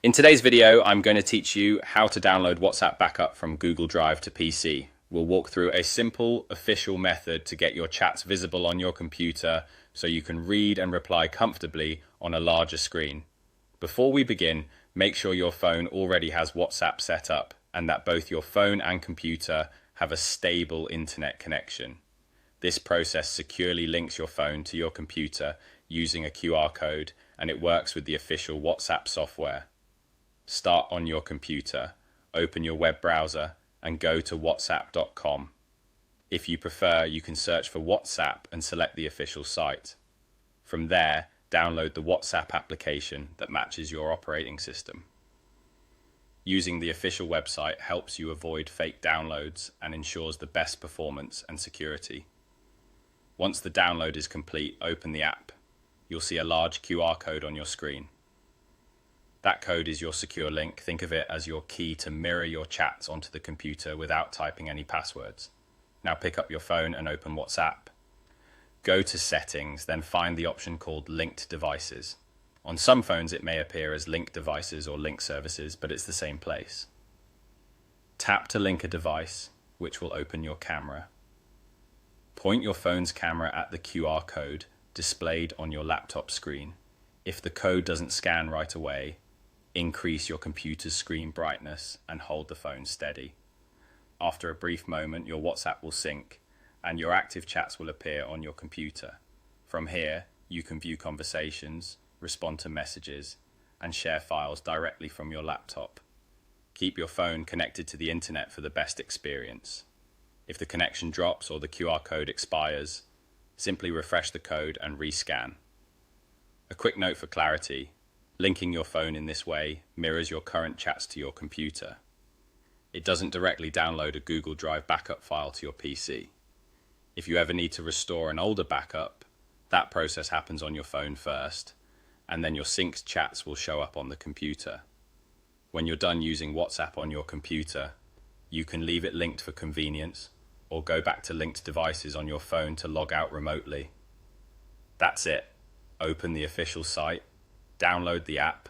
In today's video, I'm going to teach you how to download WhatsApp backup from Google Drive to PC. We'll walk through a simple, official method to get your chats visible on your computer so you can read and reply comfortably on a larger screen. Before we begin, make sure your phone already has WhatsApp set up and that both your phone and computer have a stable internet connection. This process securely links your phone to your computer using a QR code, and it works with the official WhatsApp software. Start on your computer, open your web browser, and go to whatsapp.com. If you prefer, you can search for WhatsApp and select the official site. From there, download the WhatsApp application that matches your operating system. Using the official website helps you avoid fake downloads and ensures the best performance and security. Once the download is complete, open the app. You'll see a large QR code on your screen. That code is your secure link. Think of it as your key to mirror your chats onto the computer without typing any passwords. Now pick up your phone and open WhatsApp. Go to Settings, then find the option called Linked Devices. On some phones it may appear as Linked Devices or Linked Services, but it's the same place. Tap to link a device, which will open your camera. Point your phone's camera at the QR code displayed on your laptop screen. If the code doesn't scan right away, increase your computer's screen brightness and hold the phone steady. After a brief moment, your WhatsApp will sync and your active chats will appear on your computer. From here, you can view conversations, respond to messages, and share files directly from your laptop. Keep your phone connected to the internet for the best experience. If the connection drops or the QR code expires, simply refresh the code and rescan. A quick note for clarity: linking your phone in this way mirrors your current chats to your computer. It doesn't directly download a Google Drive backup file to your PC. If you ever need to restore an older backup, that process happens on your phone first, and then your synced chats will show up on the computer. When you're done using WhatsApp on your computer, you can leave it linked for convenience, or go back to linked devices on your phone to log out remotely. That's it. Open the official site, download the app,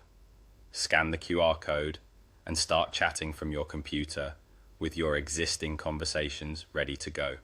scan the QR code, and start chatting from your computer with your existing conversations ready to go.